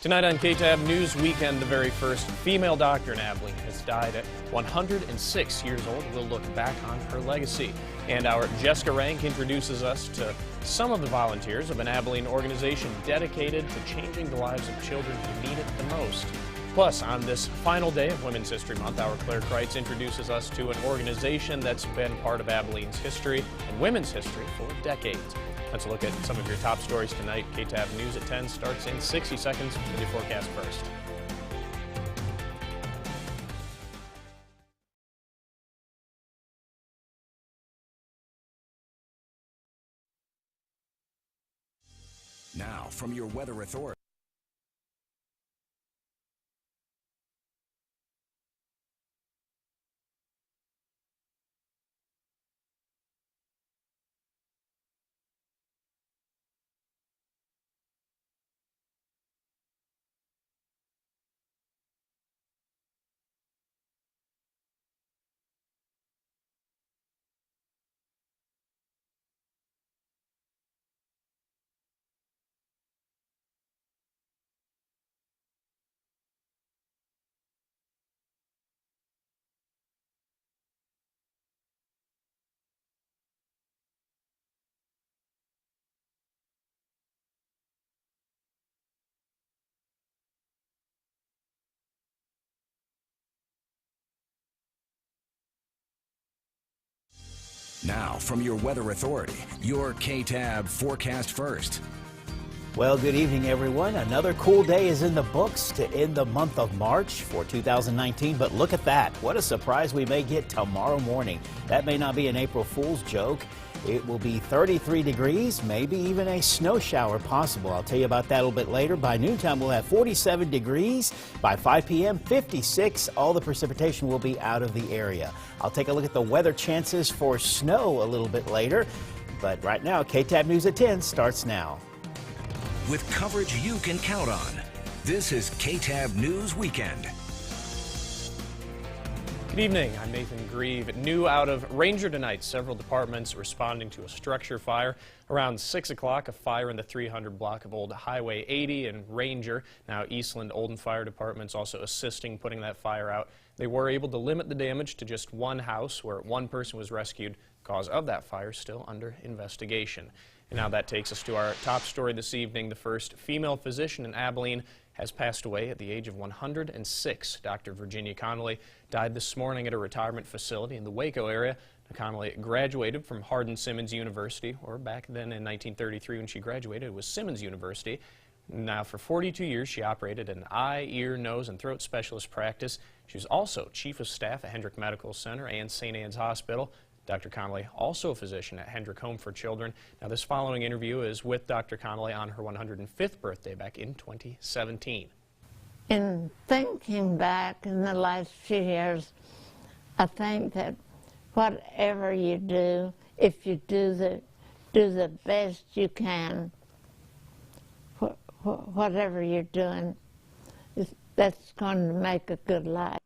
Tonight on KTAB News Weekend, the very first female doctor in Abilene has died at 106 years old. We'll look back on her legacy. And our Jessica Rank introduces us to some of the volunteers of an Abilene organization dedicated to changing the lives of children who need it the most. Plus, on this final day of Women's History Month, our Claire Kreitz introduces us to an organization that's been part of Abilene's history and women's history for decades. Let's look at some of your top stories tonight. KTAB News at 10 starts in 60 seconds with your forecast first. Now, from your weather authority. Now, from your weather authority, your KTAB forecast first. Well, good evening, everyone. Another cool day is in the books to end the month of March for 2019. But look at that. What a surprise we may get tomorrow morning. That may not be an April Fool's joke. It will be 33 degrees, maybe even a snow shower possible. I'll tell you about that a little bit later. By noontime, we'll have 47 degrees. By 5 p.m., 56. All the precipitation will be out of the area. I'll take a look at the weather chances for snow a little bit later. But right now, KTAB News at 10 starts now. With coverage you can count on, this is KTAB News Weekend. Good evening, I'm Nathan Grieve. New out of Ranger tonight, several departments responding to a structure fire. Around 6 o'clock, a fire in the 300 block of Old Highway 80 in Ranger. Now Eastland Olden Fire Department's also assisting putting that fire out. They were able to limit the damage to just one house where one person was rescued. Cause of that fire still under investigation. And now that takes us to our top story this evening. The first female physician in Abilene has passed away at the age of 106. Dr. Virginia Connolly died this morning at a retirement facility in the Waco area. Connolly graduated from Hardin-Simmons University, or back then in 1933 when she graduated, it was Simmons University. Now for 42 years she operated an eye, ear, nose, and throat specialist practice. She was also chief of staff at Hendrick Medical Center and St. Anne's Hospital. Dr. Connolly, also a physician at Hendrick Home for Children. Now, this following interview is with Dr. Connolly on her 105th birthday back in 2017. In thinking back in the last few years, I think that whatever you do, if you do the best you can, whatever you're doing, that's going to make a good life.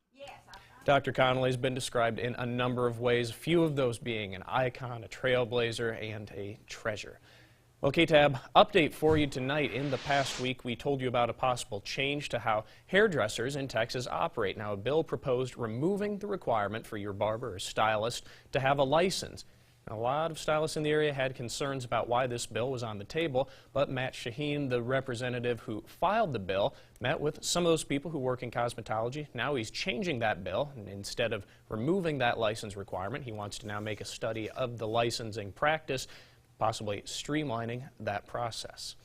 Dr. Connolly has been described in a number of ways, a few of those being an icon, a trailblazer, and a treasure. Well, KTAB, update for you tonight. In the past week, we told you about a possible change to how hairdressers in Texas operate. Now, a bill proposed removing the requirement for your barber or stylist to have a license. A lot of stylists in the area had concerns about why this bill was on the table, but Matt Shaheen, the representative who filed the bill, met with some of those people who work in cosmetology. Now he's changing that bill, and instead of removing that license requirement, he wants to now make a study of the licensing practice, possibly streamlining that process.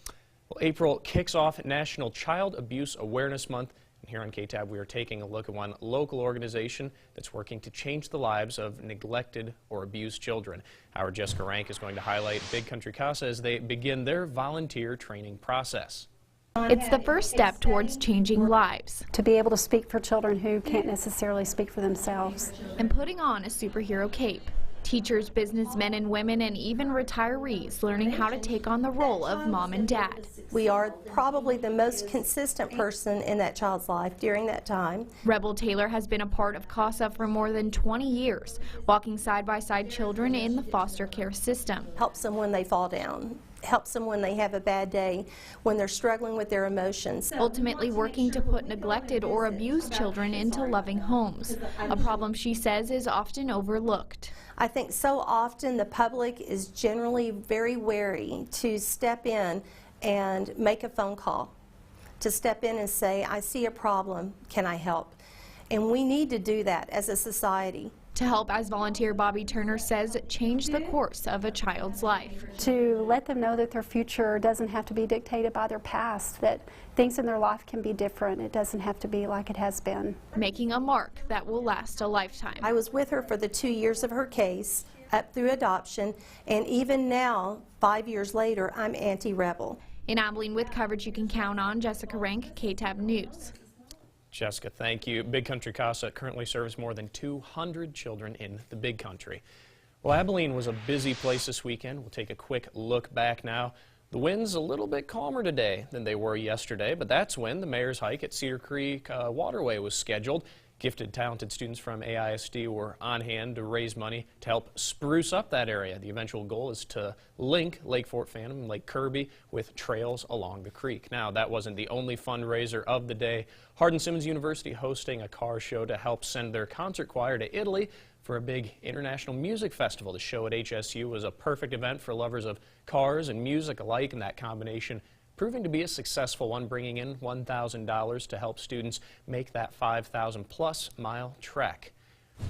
Well, April kicks off National Child Abuse Awareness Month. And here on KTAB, we are taking a look at one local organization that's working to change the lives of neglected or abused children. Our Jessica Rank is going to highlight Big Country Casa as they begin their volunteer training process. It's the first step towards changing lives. To be able to speak for children who can't necessarily speak for themselves. And putting on a superhero cape. Teachers, businessmen and women, and even retirees learning how to take on the role of mom and dad. We are probably the most consistent person in that child's life during that time. Rebel Taylor has been a part of CASA for more than 20 years, walking side by side children in the foster care system. Helps them when they fall down. helps them when they have a bad day, when they're struggling with their emotions. Ultimately working to put neglected or abused children into loving homes, a problem she says is often overlooked. I think so often the public is generally very wary to step in and make a phone call, to step in and say, I see a problem, can I help? And we need to do that as a society. To help, as volunteer Bobby Turner says, change the course of a child's life. To let them know that their future doesn't have to be dictated by their past, that things in their life can be different. It doesn't have to be like it has been. Making a mark that will last a lifetime. I was with her for the 2 years of her case, up through adoption, and even now, 5 years later, I'm anti-rebel. In Abilene, with coverage you can count on, Jessica Rank, KTAB News. Jessica, thank you. Big Country CASA currently serves more than 200 children in the Big Country. Well, Abilene was a busy place this weekend. We'll take a quick look back now. The winds a little bit calmer today than they were yesterday, but that's when the Mayor's Hike at Cedar Creek Waterway was scheduled. Gifted, talented students from AISD were on hand to raise money to help spruce up that area. The eventual goal is to link Lake Fort Phantom and Lake Kirby with trails along the creek. Now, that wasn't the only fundraiser of the day. Hardin-Simmons University hosting a car show to help send their concert choir to Italy for a big international music festival. The show at HSU was a perfect event for lovers of cars and music alike, and that combination proving to be a successful one, bringing in $1,000 to help students make that 5,000-plus mile trek.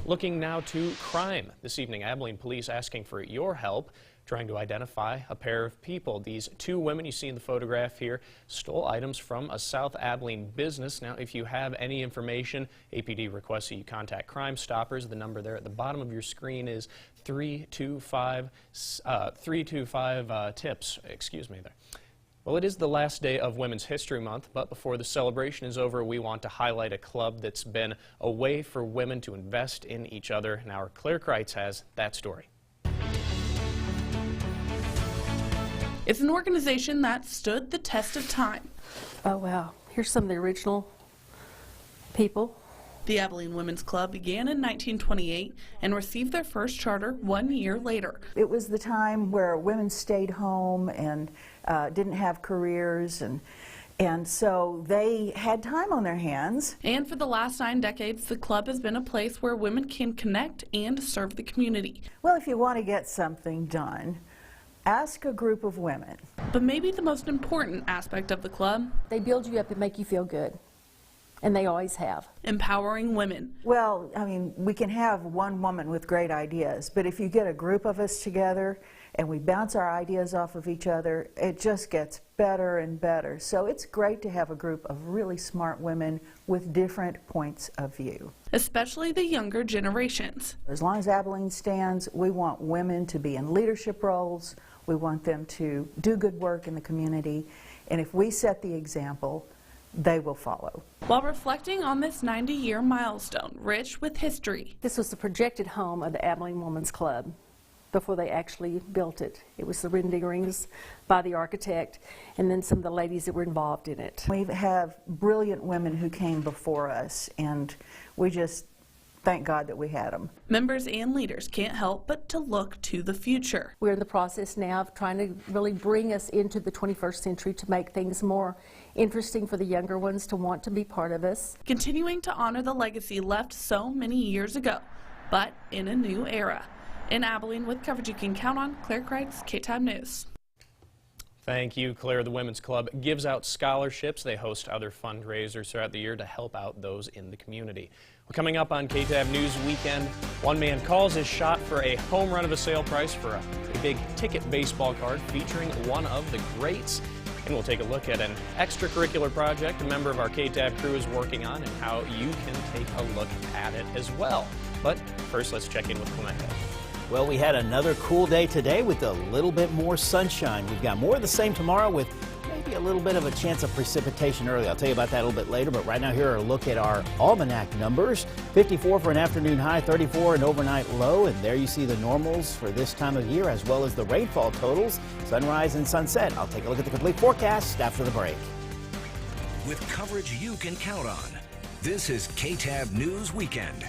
Looking now to crime. This evening, Abilene police asking for your help trying to identify a pair of people. These two women you see in the photograph here stole items from a South Abilene business. Now, if you have any information, APD requests that you contact Crime Stoppers. The number there at the bottom of your screen is 325 TIPS. Excuse me there. Well, it is the last day of Women's History Month, but before the celebration is over, we want to highlight a club that's been a way for women to invest in each other. And our Claire Kreitz has that story. It's an organization that stood the test of time. Oh, wow. Here's some of the original people. The Abilene Women's Club began in 1928 and received their first charter 1 year later. It was the time where women stayed home and didn't have careers, and so they had time on their hands. And for the last 9 decades, the club has been a place where women can connect and serve the community. Well, if you want to get something done, ask a group of women. But maybe the most important aspect of the club, they build you up and make you feel good. And they always have. Empowering women. Well, I mean, we can have one woman with great ideas, but if you get a group of us together and we bounce our ideas off of each other, it just gets better and better. So it's great to have a group of really smart women with different points of view. Especially the younger generations. As long as Abilene stands, we want women to be in leadership roles. We want them to do good work in the community. And if we set the example, they will follow. While reflecting on this 90-year milestone, rich with history. This was the projected home of the Abilene Women's Club before they actually built it. It was the renderings by the architect and then some of the ladies that were involved in it. We have brilliant women who came before us, and we just thank God that we had them. Members and leaders can't help but to look to the future. We're in the process now of trying to really bring us into the 21st century to make things more interesting for the younger ones to want to be part of us. Continuing to honor the legacy left so many years ago, but in a new era. In Abilene, with coverage you can count on, Claire Kreitz, KTAB News. Thank you, Claire. The Women's Club gives out scholarships. They host other fundraisers throughout the year to help out those in the community. Well, coming up on KTAB News Weekend, one man calls his shot for a home run of a sale price for a big ticket baseball card featuring one of the greats. And we'll take a look at an extracurricular project a member of our KTAB crew is working on and how you can take a look at it as well. But first, let's check in with Clemente. Well, we had another cool day today with a little bit more sunshine. We've got more of the same tomorrow with maybe a little bit of a chance of precipitation early. I'll tell you about that a little bit later, but right now here are a look at our almanac numbers. 54 for an afternoon high, 34 an overnight low, and there you see the normals for this time of year as well as the rainfall totals, sunrise and sunset. I'll take a look at the complete forecast after the break. With coverage you can count on, this is KTAB News Weekend.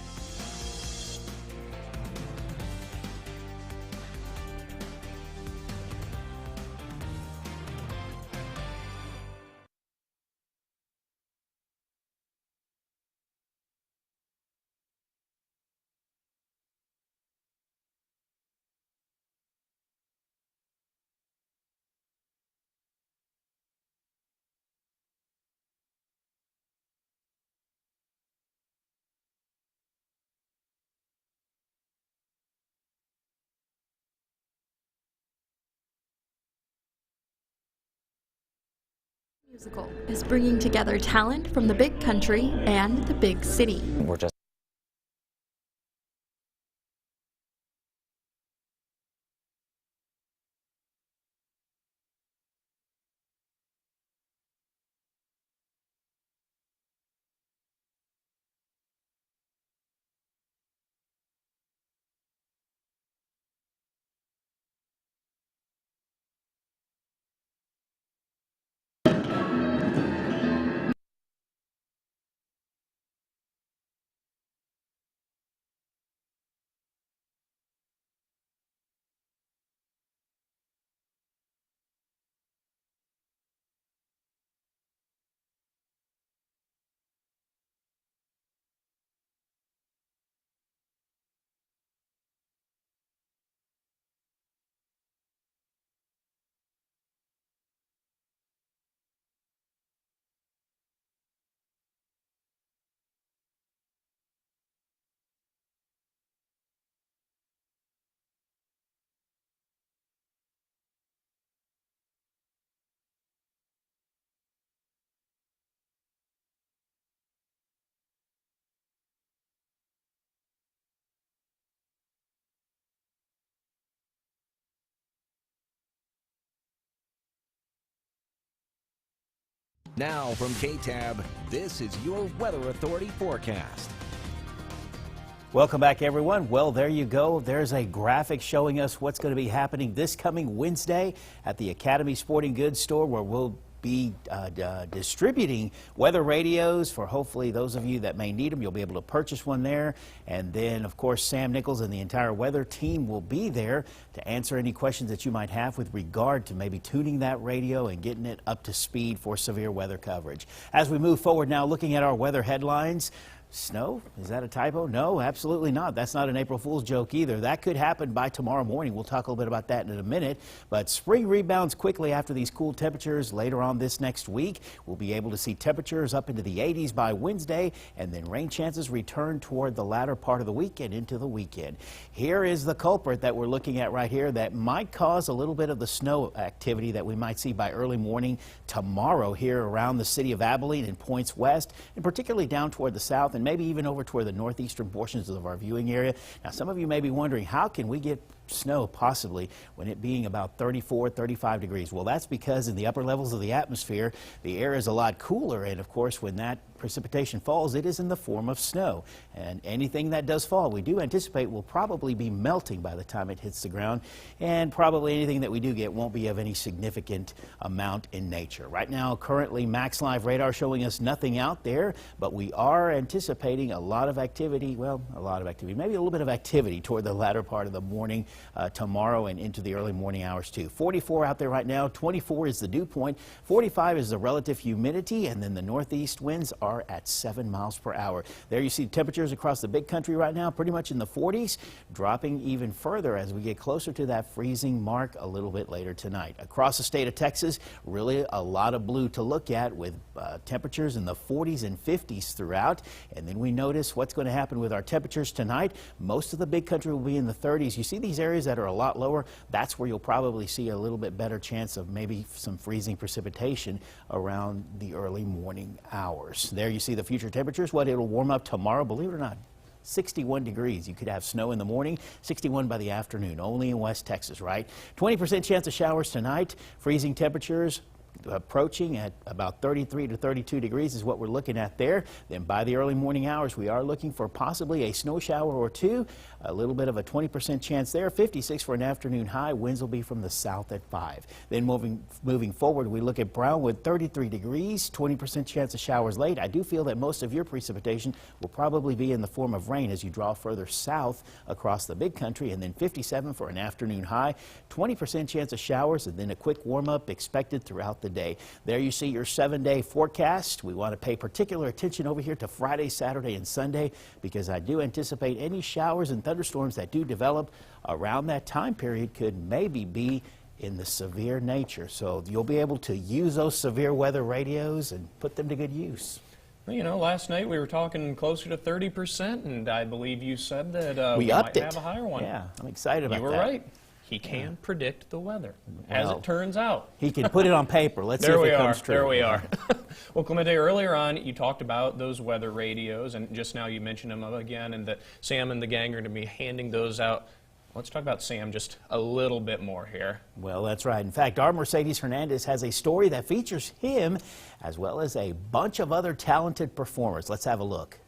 Musical is bringing together talent from the big country and the big city. We're just Now from KTAB, this is your Weather Authority forecast. Welcome back, everyone. Well, there you go. There's a graphic showing us what's going to be happening this coming Wednesday at the Academy Sporting Goods store, where we'll be distributing weather radios for hopefully those of you that may need them. You'll be able to purchase one there. And then, of course, Sam Nichols and the entire weather team will be there to answer any questions that you might have with regard to maybe tuning that radio and getting it up to speed for severe weather coverage. As we move forward now, looking at our weather headlines. Snow? Is that a typo? No, absolutely not. That's not an April Fool's joke either. That could happen by tomorrow morning. We'll talk a little bit about that in a minute. But spring rebounds quickly after these cool temperatures later on this next week. We'll be able to see temperatures up into the 80s by Wednesday, and then rain chances return toward the latter part of the week and into the weekend. Here is the culprit that we're looking at right here that might cause a little bit of the snow activity that we might see by early morning tomorrow here around the city of Abilene and points west, and particularly down toward the south and maybe even over toward the northeastern portions of our viewing area. Now, some of you may be wondering, how can we get snow possibly when it being about 34, 35 degrees? Well, that's because in the upper levels of the atmosphere, the air is a lot cooler, and of course, when that precipitation falls, it is in the form of snow. And anything that does fall, we do anticipate will probably be melting by the time it hits the ground, and probably anything that we do get won't be of any significant amount in nature. Right now, currently, Max Live radar showing us nothing out there, but we are anticipating a lot of activity, well, a lot of activity, maybe a little bit of activity toward the latter part of the morning tomorrow and into the early morning hours too. 44 out there right now, 24 is the dew point, 45 is the relative humidity, and then the northeast winds are at 7 miles per hour. There you see temperatures across the big country right now, pretty much in the 40s, dropping even further as we get closer to that freezing mark a little bit later tonight. Across the state of Texas, really a lot of blue to look at with temperatures in the 40s and 50s throughout. And then we notice what's going to happen with our temperatures tonight. Most of the big country will be in the 30s. You see these areas that are a lot lower, that's where you'll probably see a little bit better chance of maybe some freezing precipitation around the early morning hours. There you see the future temperatures, what it'll warm up tomorrow, believe it or not. 61 degrees. You could have snow in the morning, 61 by the afternoon, only in West Texas, right? 20% chance of showers tonight, freezing temperatures approaching at about 33 to 32 degrees is what we're looking at there. Then by the early morning hours, we are looking for possibly a snow shower or two, a little bit of a 20% chance there, 56 for an afternoon high. Winds will be from the south at 5. Then moving forward, we look at Brownwood, 33 degrees, 20% chance of showers late. I do feel that most of your precipitation will probably be in the form of rain as you draw further south across the big country, and then 57 for an afternoon high, 20% chance of showers, and then a quick warm up expected throughout the day. There you see your 7-day forecast. We want to pay particular attention over here to Friday, Saturday, and Sunday, because I do anticipate any showers and thunderstorms that do develop around that time period could maybe be in the severe nature. So you'll be able to use those severe weather radios and put them to good use. Well, you know, last night we were talking closer to 30%, and I believe you said that we upped might it. have a higher one. Yeah, I'm excited about that. You were right. he can predict the weather, as Well, it turns out. He can put it on paper. Let's see if it comes true. There we are. Well, Clemente, earlier on you talked about those weather radios, and just now you mentioned them again, and that Sam and the gang are going to be handing those out. Let's talk about Sam just a little bit more here. Well, that's right. In fact, our Mercedes Hernandez has a story that features him as well as a bunch of other talented performers. Let's have a look.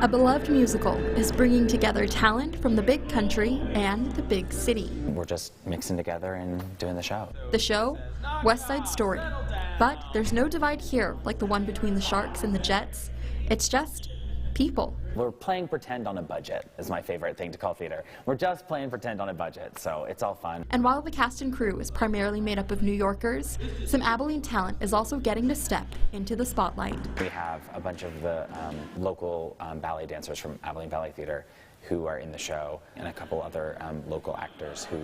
A beloved musical is bringing together talent from the big country and the big city. We're just mixing together and doing the show. The show, West Side Story. But there's no divide here like the one between the Sharks and the Jets. It's just people. We're playing pretend on a budget is my favorite thing to call theater. We're just playing pretend on a budget, so it's all fun. And while the cast and crew is primarily made up of New Yorkers, some Abilene talent is also getting to step into the spotlight. We have a bunch of the local ballet dancers from Abilene Ballet Theater who are in the show, and a couple other local actors who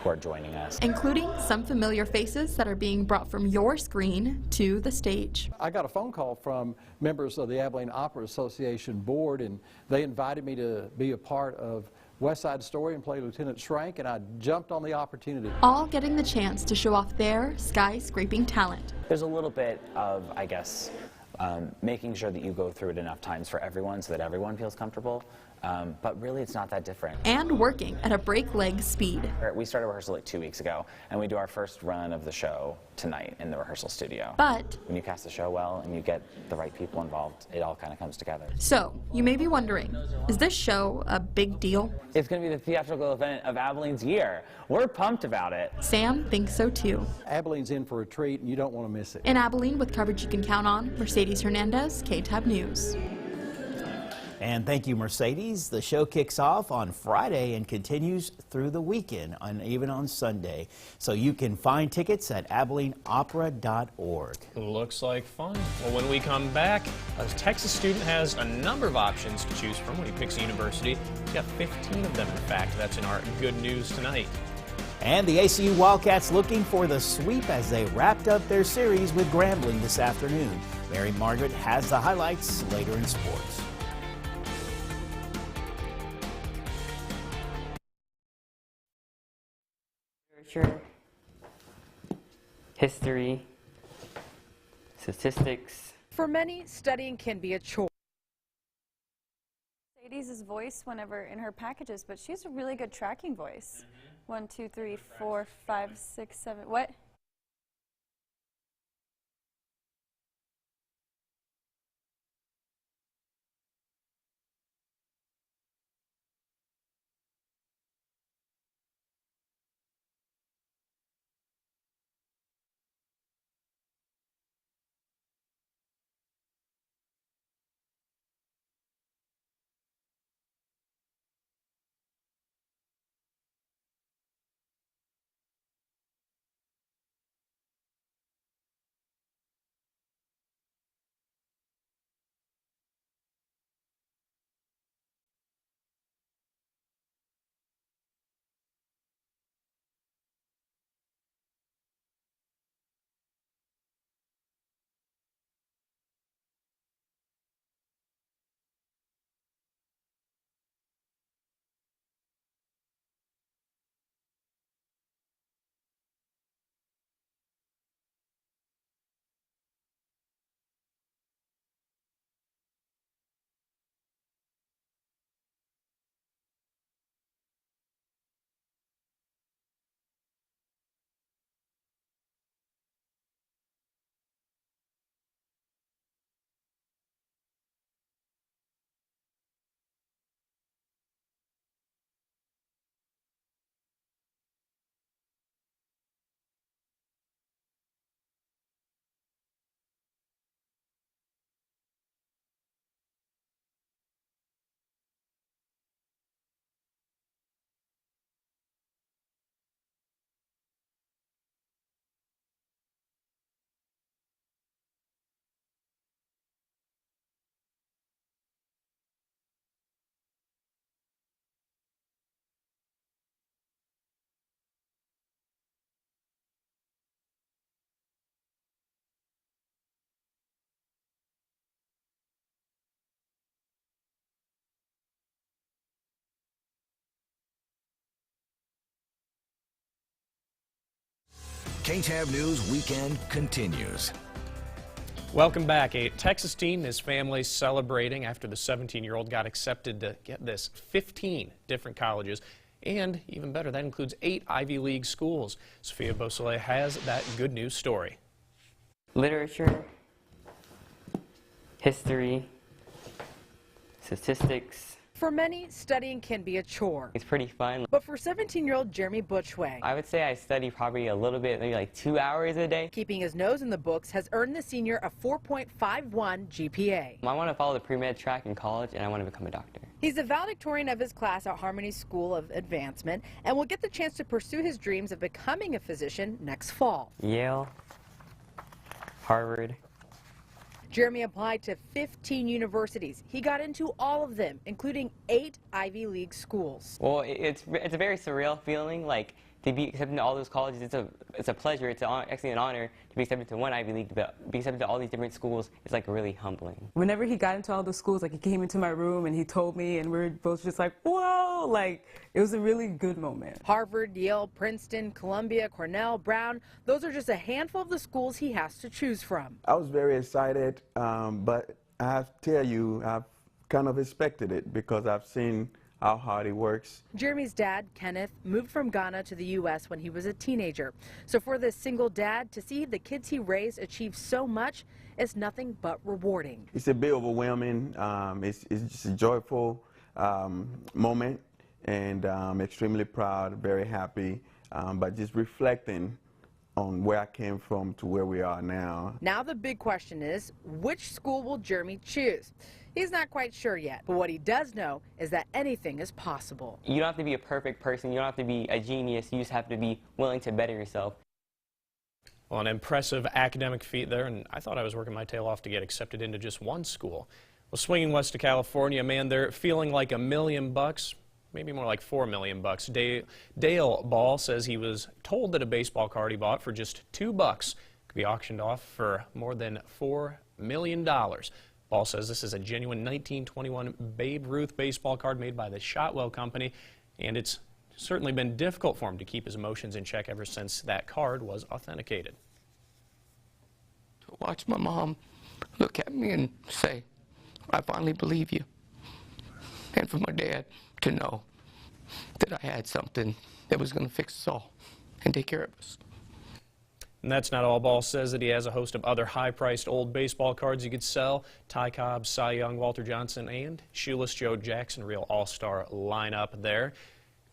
are joining us. Including some familiar faces that are being brought from your screen to the stage. I got a phone call from members of the Abilene Opera Association board, and they invited me to be a part of West Side Story and play Lieutenant Schrank, and I jumped on the opportunity. All getting the chance to show off their skyscraping talent. There's a little bit of, I guess, making sure that you go through it enough times for everyone so that everyone feels comfortable. But really, it's not that different. And working at a break leg speed. We started rehearsal like 2 weeks ago, and we do our first run of the show tonight in the rehearsal studio. But when you cast the show well and you get the right people involved, it all kind of comes together. So, you may be wondering, is this show a big deal? It's going to be the theatrical event of Abilene's year. We're pumped about it. Sam thinks so too. Abilene's in for a treat, and you don't want to miss it. In Abilene, with coverage you can count on, Mercedes Hernandez, KTAB News. And thank you, Mercedes. The show kicks off on Friday and continues through the weekend, and even on Sunday. So you can find tickets at AbileneOpera.org. Looks like fun. Well, when we come back, a Texas student has a number of options to choose from when he picks a university. He's got 15 of them, in fact. That's in our Good News Tonight. And the ACU Wildcats looking for the sweep as they wrapped up their series with Grambling this afternoon. Mary Margaret has the highlights later in sports. Literature, history, statistics. For many, studying can be a chore. Mercedes' voice whenever in her packages, but she has a really good tracking voice. 1, 2, 3, 4, 5, 6, 7. What? KTAB News Weekend continues. Welcome back. A Texas teen and his family celebrating after the 17-year-old got accepted to, get this, 15 different colleges. And even better, that includes 8 Ivy League schools. Sophia Beausoleil has that good news story. Literature, history, statistics. For many, studying can be a chore. It's pretty fun. But for 17-year-old Jeremy Butchway, I would say I study probably a little bit, maybe like 2 hours a day. keeping his nose in the books has earned the senior a 4.51 GPA. I want to follow the pre-med track in college, and I want to become a doctor. He's the valedictorian of his class at Harmony School of Advancement and will get the chance to pursue his dreams of becoming a physician next fall. Yale, Harvard. Jeremy applied to 15 universities. He got into all of them, including 8 Ivy League schools. Well, it's a very surreal feeling, like to be accepted into all those colleges. It's a pleasure. It's actually an honor to be accepted to one Ivy League, but be accepted to all these different schools is like really humbling. Whenever he got into all the schools, like he came into my room and he told me, and we were both just like, whoa, like it was a really good moment. Harvard, Yale, Princeton, Columbia, Cornell, Brown, those are just a handful of the schools he has to choose from. I was very excited, but I have to tell you, I've kind of expected it because I've seen how hard he works. Jeremy's dad, Kenneth, moved from Ghana to the U.S. when he was a teenager. So for this single dad, to see the kids he raised achieve so much is nothing but rewarding. It's a bit overwhelming. It's just a joyful moment, and I'm extremely proud, very happy, but just reflecting on where I came from to where we are now. Now the big question is, which school will Jeremy choose? He's not quite sure yet, but what he does know is that anything is possible. You don't have to be a perfect person. You don't have to be a genius. You just have to be willing to better yourself. Well, an impressive academic feat there, and I thought I was working my tail off to get accepted into just one school. Well, swinging west to California, man, they're feeling like $1 million, maybe more like $4 million. Dale Ball says he was told that a baseball card he bought for just $2 could be auctioned off for more than $4 million. Ball says this is a genuine 1921 Babe Ruth baseball card made by the Shotwell Company, and it's certainly been difficult for him to keep his emotions in check ever since that card was authenticated. To watch my mom look at me and say, I finally believe you. And for my dad to know that I had something that was going to fix us all and take care of us. And that's not all. Ball says that he has a host of other high-priced old baseball cards he could sell. Ty Cobb, Cy Young, Walter Johnson, and shoeless Joe Jackson, real all-star lineup there.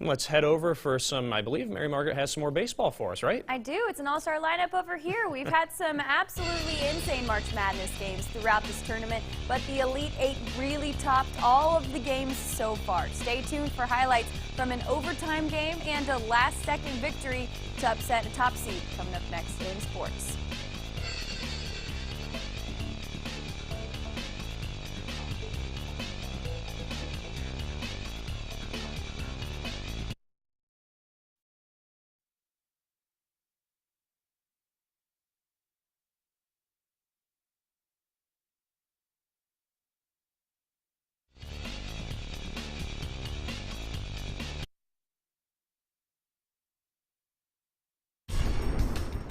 And let's head over for some, I believe Mary Margaret has some more baseball for us, right? I do. It's an all-star lineup over here. We've had some absolutely insane March Madness games throughout this tournament, but the Elite Eight really topped all of the games so far. Stay tuned for highlights from an overtime game and a last-second victory to upset a top seed coming up next in sports.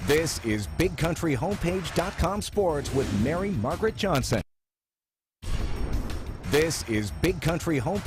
This is BigCountryHomepage.com Sports with Mary Margaret Johnson. This is Big Country Homepage.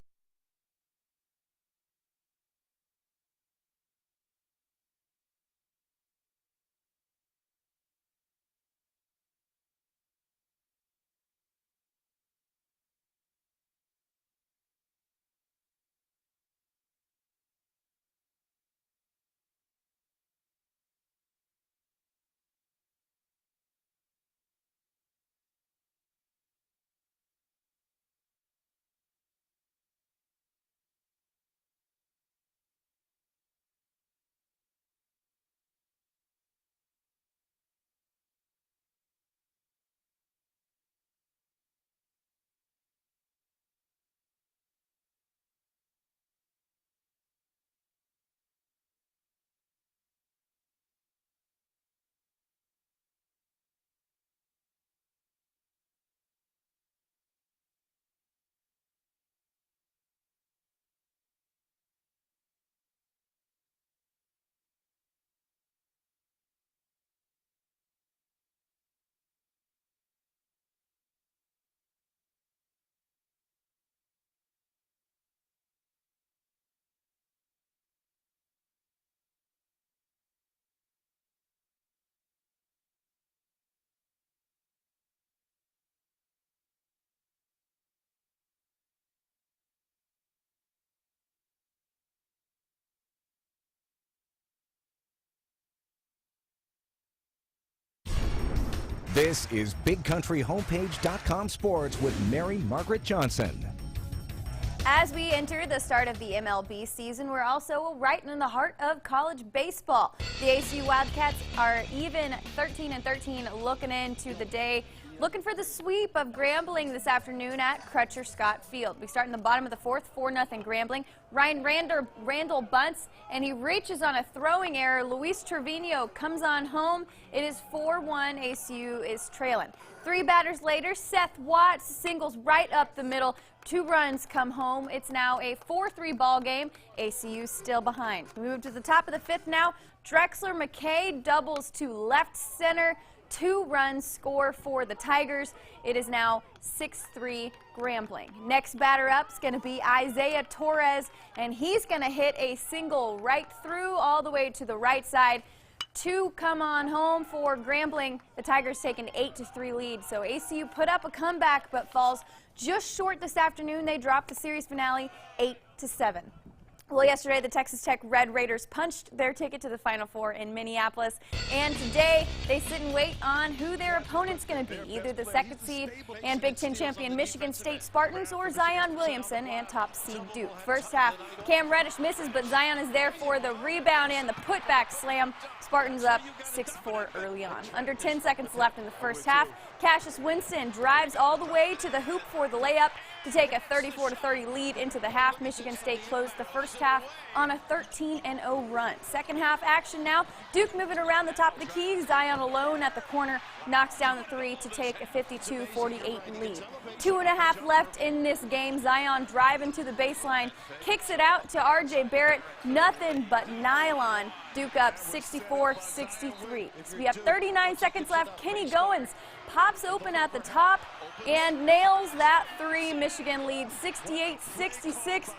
This is BigCountryHomepage.com Sports with Mary Margaret Johnson. As we enter the start of the MLB season, we're also right in the heart of college baseball. The ACU Wildcats are even 13-13 looking into the day, looking for the sweep of Grambling this afternoon at Crutcher Scott Field. We start in the bottom of the fourth, 4-0 Grambling. Ryan Randall bunts, and he reaches on a throwing error. Luis Trevino comes on home. It is 4-1. ACU is trailing. 3 batters later, Seth Watts singles right up the middle. 2 runs come home. It's now a 4-3 ball game. ACU still behind. We move to the top of the 5th now. Drexler McKay doubles to left center. 2 runs score for the Tigers. It is now 6-3 Grambling. Next batter up is going to be Isaiah Torres, and he's going to hit a single right through all the way to the right side. 2 come on home for Grambling. The Tigers take an 8-3 lead. So ACU put up a comeback but falls just short this afternoon. They dropped the series finale 8-7. Well, yesterday the Texas Tech Red Raiders punched their ticket to the Final Four in Minneapolis, and today they sit and wait on who their opponent's going to be, either the 2nd seed and Big Ten champion Michigan State Spartans or Zion Williamson and top seed Duke. First half, Cam Reddish misses, but Zion is there for the rebound and the putback slam. Spartans up 6-4 early on. Under 10 seconds left in the first half, Cassius Winston drives all the way to the hoop for the layup to take a 34-30 lead into the half. Michigan State closed the first half on a 13-0 run. Second half action now. Duke moving around the top of the key. Zion alone at the corner knocks down the 3 to take a 52-48 lead. 2.5 left in this game. Zion driving to the baseline, kicks it out to R.J. Barrett. Nothing but nylon. Duke up 64-63. So we have 39 seconds left. Kenny Goins pops open at the top and nails that 3. Michigan leads 68-66.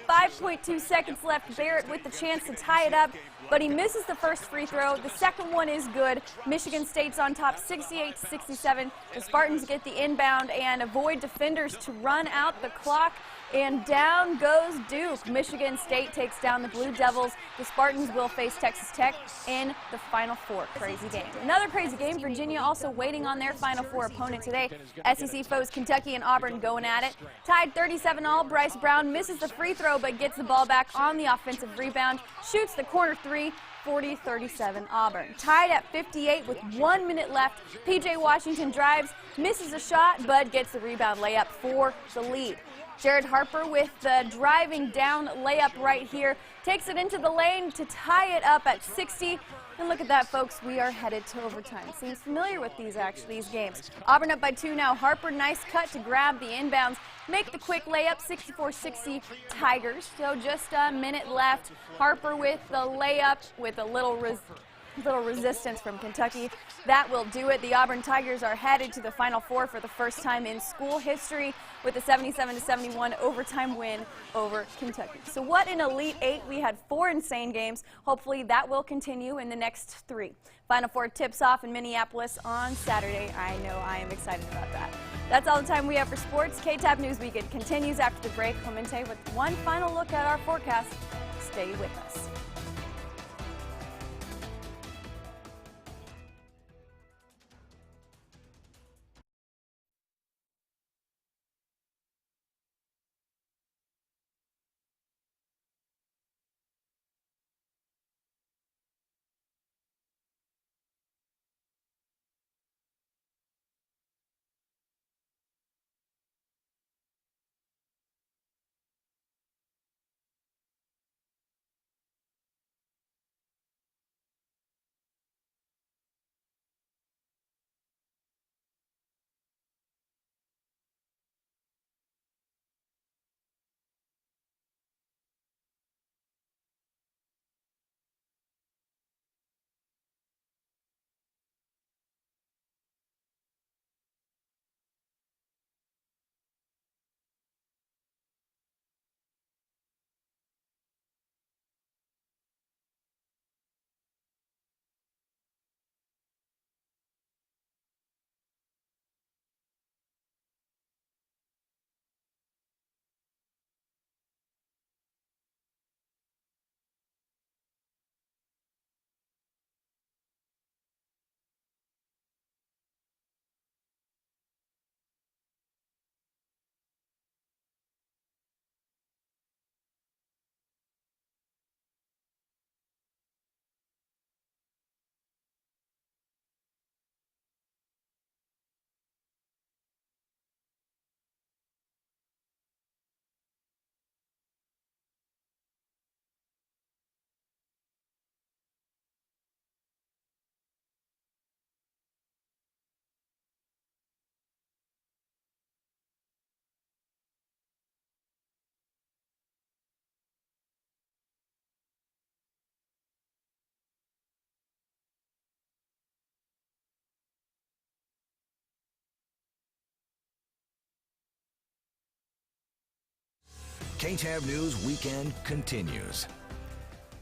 5.2 seconds left. Barrett with the chance to tie it up, but he misses the first free throw. The second one is good. Michigan State's on top 68-67. The Spartans get the inbound and avoid defenders to run out the clock. And down goes Duke. Michigan State takes down the Blue Devils. The Spartans will face Texas Tech in the Final Four. Crazy game. Another crazy game. Virginia also waiting on their Final Four opponent today. SEC foes Kentucky and Auburn going at it. Tied 37-all. Bryce Brown misses the free throw but gets the ball back on the offensive rebound. Shoots the corner 3. 40-37 Auburn. Tied at 58 with 1 minute left. P.J. Washington drives, misses a shot, but gets the rebound layup for the lead. Jared Harper with the driving down layup right here. Takes it into the lane to tie it up at 60. And look at that, folks. We are headed to overtime. Seems familiar with these games. Auburn up by 2 now. Harper, nice cut to grab the inbounds. Make the quick layup, 64-60 Tigers. So just a minute left. Harper with the layup with a little resistance from Kentucky. That will do it. The Auburn Tigers are headed to the Final Four for the first time in school history with a 77-71 overtime win over Kentucky. So what an Elite 8. We had 4 insane games. Hopefully that will continue in the next 3. Final Four tips off in Minneapolis on Saturday. I know I am excited about that. That's all the time we have for sports. KTAB News Weekend continues after the break. Clemente with one final look at our forecast. Stay with us. KTAB News Weekend continues.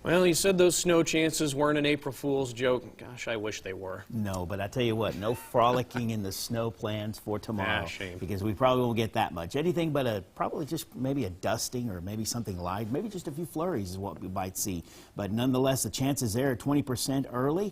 Well, he said those snow chances weren't an April Fool's joke. Gosh, I wish they were. No, but I tell you what, no frolicking in the snow plans for tomorrow. Shame. Because we probably won't get that much. Anything but probably just maybe a dusting or maybe something light. Maybe just a few flurries is what we might see. But nonetheless, the chances there are 20% early.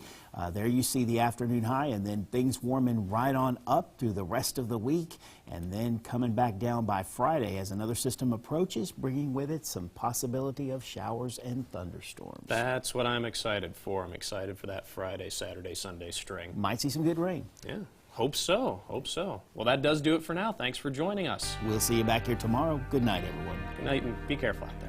There you see the afternoon high, and then things warming right on up through the rest of the week, and then coming back down by Friday as another system approaches, bringing with it some possibility of showers and thunderstorms. That's what I'm excited for. I'm excited for that Friday, Saturday, Sunday string. Might see some good rain. Yeah, hope so, hope so. Well, that does do it for now. Thanks for joining us. We'll see you back here tomorrow. Good night, everyone. Good night, and be careful out there.